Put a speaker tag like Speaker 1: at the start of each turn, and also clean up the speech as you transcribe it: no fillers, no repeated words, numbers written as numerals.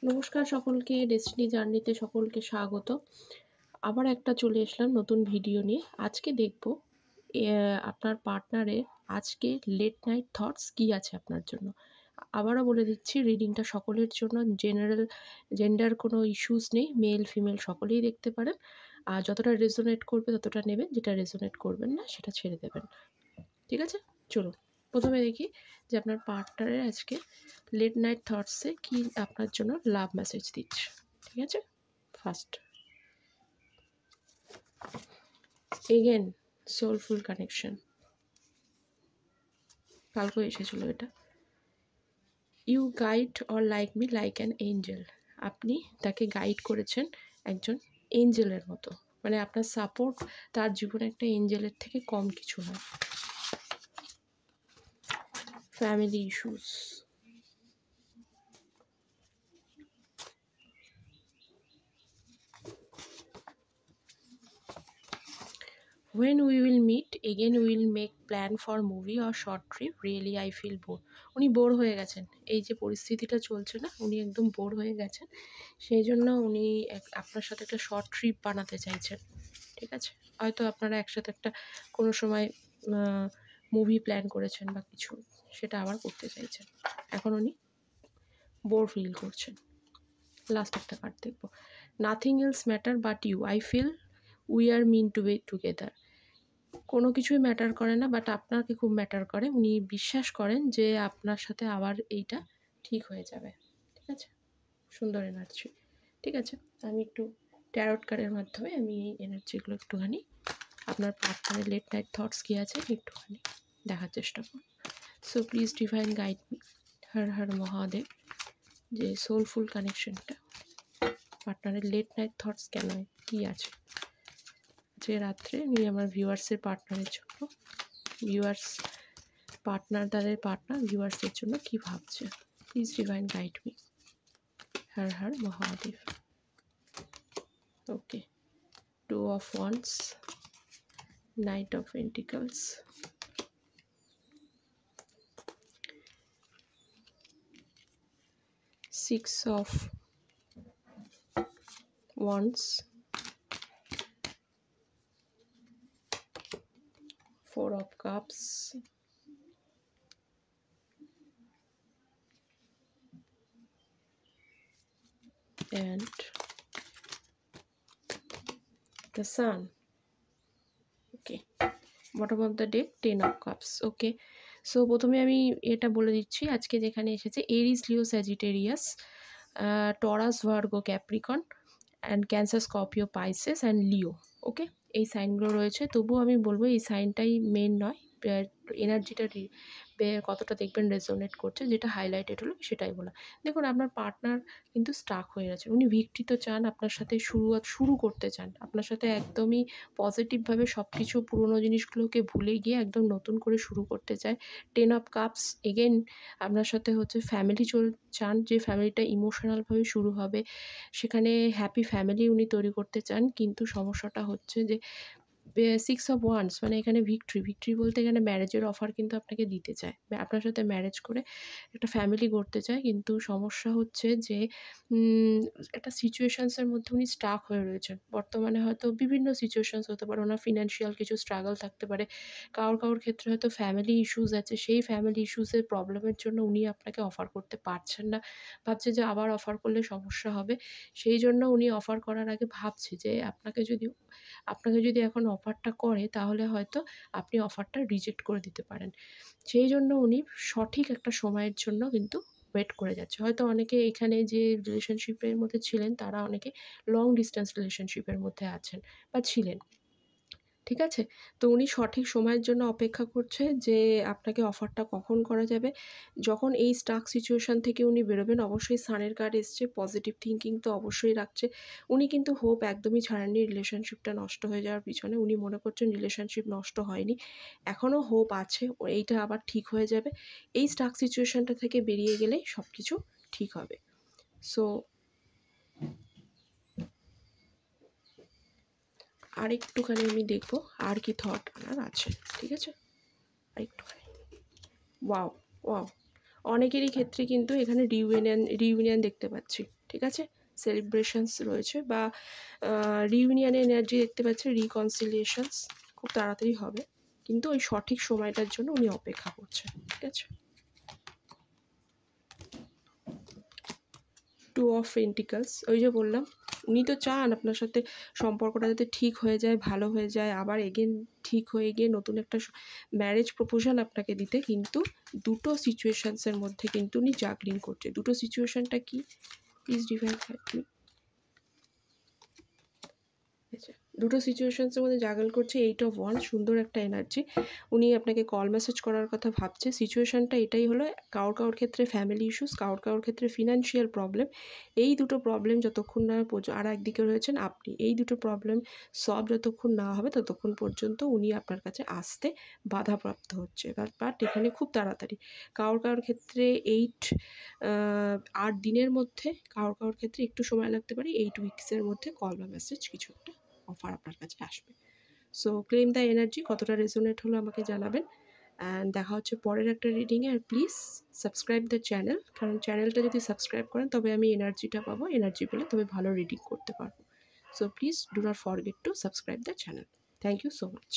Speaker 1: নমস্কার সকলকে, ডেস্টিনি জার্নিতে সকলকে স্বাগত। আবার একটা চলে আসলাম নতুন ভিডিও নিয়ে। আজকে দেখব আপনার পার্টনারের আজকে লেট নাইট থটস কী আছে আপনার জন্য। আবারও বলে দিচ্ছি, রিডিংটা সকলের জন্য, জেন্ডার কোনো ইস্যুস নেই, মেল ফিমেল সকলেই দেখতে পারেন। আর যতটা রেজোনেট করবে ততটা নেবেন, যেটা রেজোনেট করবেন না সেটা ছেড়ে দেবেন। ঠিক আছে, চলুন প্রথমে দেখি যে আপনার পার্টনারের আজকে লেট নাইট থটসে কি আপনার জন্য লাভ মেসেজ দিচ্ছে। ঠিক আছে, ফার্স্ট এগেন সোলফুল কানেকশন, কালকে এসেছিল এটা। You guide or like me like an angel. আপনি তাকে গাইড করেছেন একজন এঞ্জেলের মতো, মানে আপনার সাপোর্ট তার জীবনে একটা এঞ্জেলের থেকে কম কিছু নয়। Family issues, when we will meet again we will make plan for movie or short trip, really I feel bored. উনি বোর হয়ে গেছেন, এই যে পরিস্থিতিটা চলছে না, উনি একদম বোর হয়ে গেছেন। সেই জন্য উনি আপনার সাথে একটা শর্ট ট্রিপ বানাতে চাইছেন। ঠিক আছে, হয়তো আপনারা একসাথে একটা কোনো সময় মুভি প্ল্যান করেছেন বা কিছু, সেটা আবার করতে চাইছেন। এখন উনি বোর ফিল করছেন। লাস্ট একটা কার্ড দেখবো, nothing else matter but you, I feel we are meant to be together. কোনো কিছুই ম্যাটার করে না, বাট আপনাকে খুব ম্যাটার করে। উনি বিশ্বাস করেন যে আপনার সাথে আবার এইটা ঠিক হয়ে যাবে। ঠিক আছে, সুন্দর এনার্জি। ঠিক আছে, আমি একটু ট্যারট কার্ডের মাধ্যমে আমি এই এনার্জিগুলো একটুখানি আপনার পার্টনারের লেট নাইট থটস কী আছে একটুখানি দেখার চেষ্টা করুন। So please divine guide me, Har Har Mahadev, যে সোলফুল কানেকশনটা পার্টনারের লেট নাইট থটস কেন, কী আছে যে রাত্রে নিয়ে আমার ভিউয়ার্সের পার্টনারের জন্য, ভিউয়ার্স পার্টনার, তাদের পার্টনার ভিউয়ার্সের জন্য কী ভাবছে। Please divine guide me, Har Har Mahadev. Okay, two of wands, knight of pentacles, six of wands, four of cups, and the sun. Okay, bottom of the deck, 10 of cups. Okay, so প্রথমে আমি এটা বলে দিচ্ছি, আজকে যেখানে এসেছে Aries, Leo, Sagittarius, Taurus, Virgo, Capricorn and Cancer, Scorpio, Pisces and Leo. Okay, এই সাইনগুলো রয়েছে। তবুও আমি বলবো এই সাইনটাই মেন নয়, এনার্জিটা কতটা দেখবেন রেজোনেট করছে, যেটা হাইলাইটেড হলো সেটাই বলা। দেখুন আপনার পার্টনার কিন্তু স্টাক হয়ে গেছে, উনি ভিক্টরি তো চান, আপনার সাথে শুরু করতে চান, আপনার সাথে একদমই পজিটিভভাবে সব কিছু পুরোনো জিনিসগুলোকে ভুলে গিয়ে একদম নতুন করে শুরু করতে চায়। 10 অফ কাপস, এগেন আপনার সাথে হচ্ছে ফ্যামিলি চান, যে ফ্যামিলিটা ইমোশনালভাবে শুরু হবে, সেখানে হ্যাপি ফ্যামিলি উনি তৈরি করতে চান। কিন্তু সমস্যাটা হচ্ছে যে সিক্স অফ ওয়ান্স, মানে এখানে ভিক্টরি বলতে এখানে ম্যারেজের অফার কিন্তু আপনাকে দিতে চায়, আপনার সাথে ম্যারেজ করে একটা ফ্যামিলি গড়তে চায়। কিন্তু সমস্যা হচ্ছে যে একটা সিচুয়েশানসের মধ্যে উনি স্টাক হয়ে রয়েছেন বর্তমানে। হয়তো বিভিন্ন সিচুয়েশানস হতে পারে, ওনার ফিনান্সিয়াল কিছু স্ট্রাগল থাকতে পারে, কারোর ক্ষেত্রে হয়তো ফ্যামিলি ইস্যুস আছে, সেই ফ্যামিলি ইস্যুসের প্রবলেমের জন্য উনি আপনাকে অফার করতে পারছেন না, ভাবছে যে আবার অফার করলে সমস্যা হবে। সেই জন্য উনি অফার করার আগে ভাবছে যে আপনাকে যদি এখন অফারটা করে তাহলে হয়তো আপনি অফারটা রিজেক্ট করে দিতে পারেন। সেই জন্য উনি সঠিক একটা সময়ের জন্য কিন্তু ওয়েট করে যাচ্ছে। হয়তো অনেকে এখানে যে রিলেশনশিপের মধ্যে ছিলেন, তারা অনেকে লং ডিসট্যান্স রিলেশনশিপের মধ্যে আছেন বা ছিলেন। ঠিক আছে? তো উনি সঠিক সময়ের জন্য অপেক্ষা করছে যে আপনাকে অফারটা কখন করা যাবে। যখন এই স্টাক সিচুয়েশন থেকে উনি বেরোবেন, অবশ্যই সানের কার্ড এসছে, পজিটিভ থিংকিং তো অবশ্যই রাখছে। উনি কিন্তু হোপ একদমই ছাড়েননি রিলেশনশিপটা নষ্ট হয়ে যাওয়ার পিছনে। উনি মনে করছেন রিলেশনশিপ নষ্ট হয়নি। এখনও হোপ আছে, এইটা আবার ঠিক হয়ে যাবে। এই স্টাক সিচুয়েশনটা থেকে বেরিয়ে গেলেই সব কিছু ঠিক হবে। সো আরেকটুখানি আমি দেখবো আর কি থট আপনার আছে। ঠিক আছে? আরেকটুখানি। ওয়াও! ওয়াও! অনেকেরই ক্ষেত্রে কিন্তু এখানে রিউনিয়ন দেখতে পাচ্ছি, ঠিক আছে, সেলিব্রেশনস রয়েছে বা রিউনিয়নের এনার্জি দেখতে পাচ্ছি, রিকনসিলিয়েশনস খুব তাড়াতাড়ি হবে, কিন্তু ওই সঠিক সময়টার জন্য উনি অপেক্ষা করছেন, ঠিক আছে। টু অফ পেন্টিকলস, ওই যে বললাম উনি তো চান আপনার সাথে সম্পর্কটা যাতে ঠিক হয়ে যায়, ভালো হয়ে যায়, আবার এগেন ঠিক হয়ে গিয়ে নতুন একটা ম্যারেজ প্রপোজাল আপনাকে দিতে, কিন্তু দুটো সিচুয়েশনসের মধ্যে কিন্তু উনি জাগলিং করছে। দুটো সিচুয়েশনটা কি, প্লিজ ডিভাইন হেল্প মি। আচ্ছা, দুটো সিচুয়েশনসের মধ্যে জাগল করছে 8 অফ ওয়ান্স, সুন্দর একটা এনার্জি। উনি আপনাকে কল মেসেজ করার কথা ভাবছে। সিচুয়েশনটা এটাই হলো, কারোর ক্ষেত্রে ফ্যামিলি ইস্যুস, কারোর ক্ষেত্রে ফিনান্সিয়াল প্রবলেম। এই দুটো প্রবলেম যতক্ষণ না আর একদিকে রয়েছেন আপনি, এই দুটো প্রবলেম সলভ যতক্ষণ না হবে ততক্ষণ পর্যন্ত উনি আপনার কাছে আসতে বাধাপ্রাপ্ত হচ্ছে। বাট এখানে খুব তাড়াতাড়ি কারোর ক্ষেত্রে 8 দিনের মধ্যে, কারোর ক্ষেত্রে একটু সময় লাগতে পারে, 8 উইকসের মধ্যে কল বা মেসেজ কিছু একটা অফার আপনার কাছে আসবে। সো ক্লেম দ্য এনার্জি, কতটা রেজোনেট হলো আমাকে জানাবেন। অ্যান্ড দেখা হচ্ছে পরের একটা রিডিংয়ে। আর প্লিজ সাবস্ক্রাইব দ্য চ্যানেল, কারণ চ্যানেলটা যদি সাবস্ক্রাইব করেন তবে আমি এনার্জিটা পাবো, এনার্জি পেলে তবে ভালো রিডিং করতে পারবো। So please do not forget to subscribe the channel. Thank you so much.